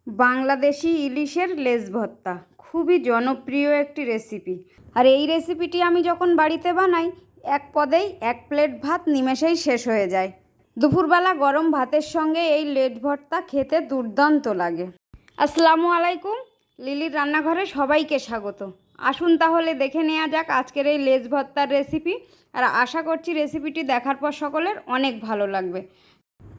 বাংলাদেশি ইলিশের লেজ ভর্তা খুবই জনপ্রিয় একটি রেসিপি। আর এই রেসিপিটি আমি যখন বাড়িতে বানাই এক পদেই এক প্লেট ভাত নিমেষেই শেষ হয়ে যায়। দুপুরবেলা গরম ভাতের সঙ্গে এই লেজ ভর্তা খেতে দুর্দান্ত লাগে। আসসালামু আলাইকুম, লিলির রান্নাঘরে সবাইকে স্বাগত। আসুন তাহলে দেখে নেওয়া যাক আজকের এই লেজ ভর্তার রেসিপি। আর আশা করছি রেসিপিটি দেখার পর সকলের অনেক ভালো লাগবে।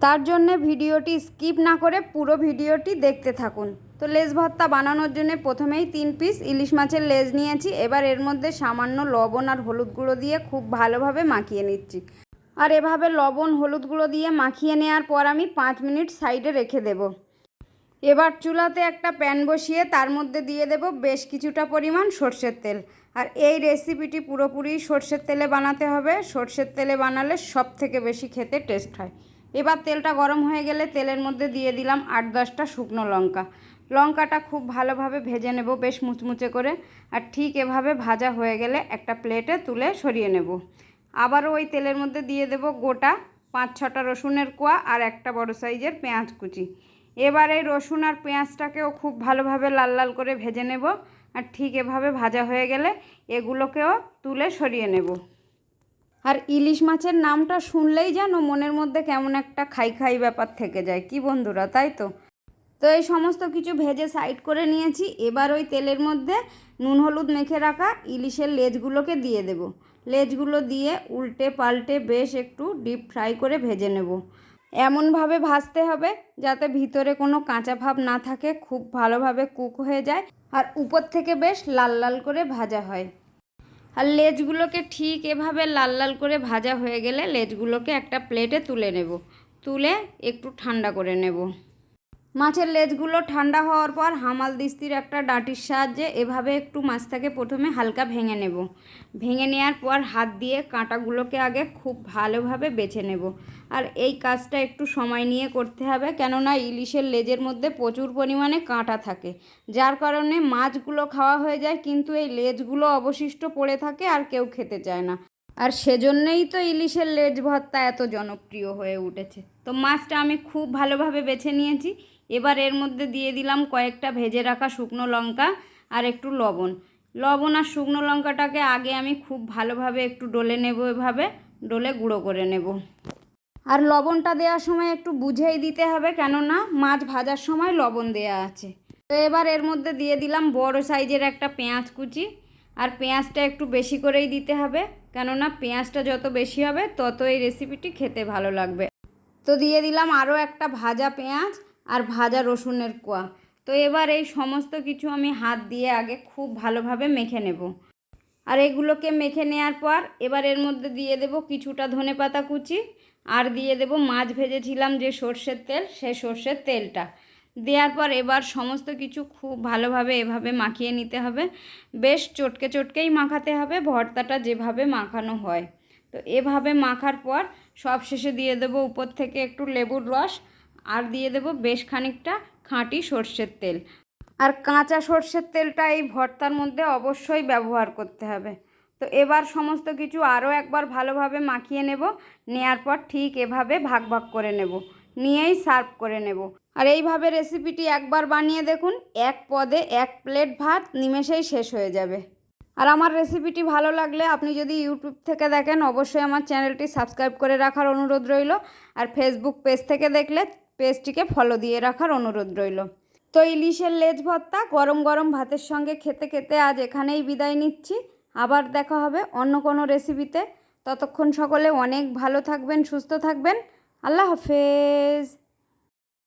তার জন্যে ভিডিওটি স্কিপ না করে পুরো ভিডিওটি দেখতে থাকুন। তো লেজ ভর্তা বানানোর জন্য প্রথমেই 3 পিস ইলিশ মাছের লেজ নিয়েছি। এবার এর মধ্যে সামান্য লবণ আর হলুদ গুঁড়ো দিয়ে খুব ভালোভাবে মাখিয়ে নিচ্ছি। আর এভাবে লবণ হলুদ গুঁড়ো দিয়ে মাখিয়ে নেওয়ার পর আমি 5 মিনিট সাইডে রেখে দেব। এবার চুলাতে একটা প্যান বসিয়ে তার মধ্যে দিয়ে দেব বেশ কিছুটা পরিমাণ সর্ষের তেল। আর এই রেসিপিটি পুরোপুরি সর্ষের তেলে বানাতে হবে। সর্ষের তেলে বানালে সব থেকে বেশি খেতে টেস্ট হয়। এবার তেলটা গরম হয়ে গেলে তেলের মধ্যে দিয়ে দিলাম 8-10টা শুকনো লঙ্কা। লঙ্কাটা খুব ভালোভাবে ভেজে নেব বেশ মুচমুচে করে। আর ঠিক এভাবে ভাজা হয়ে গেলে একটা প্লেটে তুলে সরিয়ে নেব। আবারও ওই তেলের মধ্যে দিয়ে দেব গোটা 5-6টা রসুনের কোয়া আর একটা বড় সাইজের পেঁয়াজ কুচি। এবার এই রসুন আর পেঁয়াজটাকেও খুব ভালোভাবে লাল লাল করে ভেজে নেব। আর ঠিক এভাবে ভাজা হয়ে গেলে এগুলোকেও তুলে সরিয়ে নেব। আর ইলিশ মাছের নামটা শুনলেই যেন মনের মধ্যে কেমন একটা খাই খাই ব্যাপার থেকে যায়, কি বন্ধুরা, তাই তো? তো এই সমস্ত কিছু ভেজে সাইড করে নিয়েছি। এবার ওই তেলের মধ্যে নুন হলুদ মেখে রাখা ইলিশের লেজগুলোকে দিয়ে দেব। লেজগুলো দিয়ে উল্টে পাল্টে বেশ একটু ডিপ ফ্রাই করে ভেজে নেব। এমনভাবে ভাজতে হবে যাতে ভিতরে কোনো কাঁচা ভাব না থাকে, খুব ভালোভাবে কুক হয়ে যায় আর উপর থেকে বেশ লাল লাল করে ভাজা হয়। আর লেজগুলোকে ঠিক এভাবে লাল লাল করে ভাজা হয়ে গেলে লেজগুলোকে একটা প্লেটে তুলে নেব। তুলে একটু ঠান্ডা করে নেব। মাছের লেজগুলো ঠান্ডা হওয়ার পর হামাল দিস্তির একটা ডাঁটির সাহায্যে এভাবে একটু মাছটাকে প্রথমে হালকা ভেঙে নেব। ভেঙে নেওয়ার পর হাত দিয়ে কাঁটাগুলোকে আগে খুব ভালোভাবে বেছে নেব। আর এই কাজটা একটু সময় নিয়ে করতে হবে, কেননা ইলিশের লেজের মধ্যে প্রচুর পরিমাণে কাঁটা থাকে, যার কারণে মাছগুলো খাওয়া হয়ে যায় কিন্তু এই লেজগুলো অবশিষ্ট পড়ে থাকে আর কেউ খেতে চায় না। আর সেজন্যই তো ইলিশের লেজ ভর্তা এত জনপ্রিয় হয়ে উঠেছে। তো মাছটা আমি খুব ভালোভাবে বেছে নিয়েছি। এবার এর মধ্যে দিয়ে দিলাম কয়েকটা ভেজে রাখা শুকনো লঙ্কা আর একটু লবণ। লবণ আর শুকনো লঙ্কাটাকে আগে আমি খুব ভালোভাবে একটু ডলে নেব, এভাবে ডলে গুঁড়ো করে নেব। আর লবণটা দেওয়ার সময় একটু বুঝেই দিতে হবে, কেননা মাছ ভাজার সময় লবণ দেওয়া আছে। তো এবার এর মধ্যে দিয়ে দিলাম বড় সাইজের একটা পেঁয়াজ কুচি। আর পেঁয়াজটা একটু বেশি করেই দিতে হবে, কেননা পেঁয়াজটা যত বেশি হবে তত এই রেসিপিটি খেতে ভালো লাগবে। তো দিয়ে দিলাম আরও একটা ভাজা পেঁয়াজ আর ভাজা রসুনের কোয়া। তো এবার এই সমস্ত কিছু আমি হাত দিয়ে আগে খুব ভালোভাবে মেখে নেব। আর এগুলোকে মেখে নেওয়ার পর এবার এর মধ্যে দিয়ে দেব কিছুটা ধনেপাতা কুচি আর দিয়ে দেব মাছ ভেজেছিলাম যে সর্ষের তেল, সেই সর্ষের তেলটা দেওয়ার পর এবার সমস্ত কিছু খুব ভালোভাবে এভাবে মাখিয়ে নিতে হবে। বেশ চটকে চটকেই মাখাতে হবে, ভর্তাটা যেভাবে মাখানো হয়। তো এভাবে মাখার পর সব শেষে দিয়ে দেব উপর থেকে একটু লেবুর রস আর দিয়ে দেব বেশ খানিকটা খাঁটি সর্ষের তেল। আর কাঁচা সর্ষের তেলটা এই ভর্তার মধ্যে অবশ্যই ব্যবহার করতে হবে। তো এবার সমস্ত কিছু আরও একবার ভালোভাবে মাখিয়ে নেব। নেয়ার পর ঠিক এভাবে ভাগ ভাগ করে নেব, নিয়েই সার্ভ করে নেব। আর এইভাবে রেসিপিটি একবার বানিয়ে দেখুন, এক পদে এক প্লেট ভাত নিমেষেই শেষ হয়ে যাবে। আর আমার রেসিপিটি ভালো লাগলে আপনি যদি ইউটিউব থেকে দেখেন অবশ্যই আমার চ্যানেলটি সাবস্ক্রাইব করে রাখার অনুরোধ রইল। আর ফেসবুক পেজ থেকে দেখলে পেজটিকে ফলো দিয়ে রাখার অনুরোধ রইল। তো ইলিশের লেজ ভর্তা গরম গরম ভাতের সঙ্গে খেতে খেতে আজ এখানেই বিদায় নিচ্ছি। আবার দেখা হবে অন্য কোনো রেসিপিতে। ততক্ষণ সকলে অনেক ভালো থাকবেন, সুস্থ থাকবেন। আল্লাহ হাফেজ।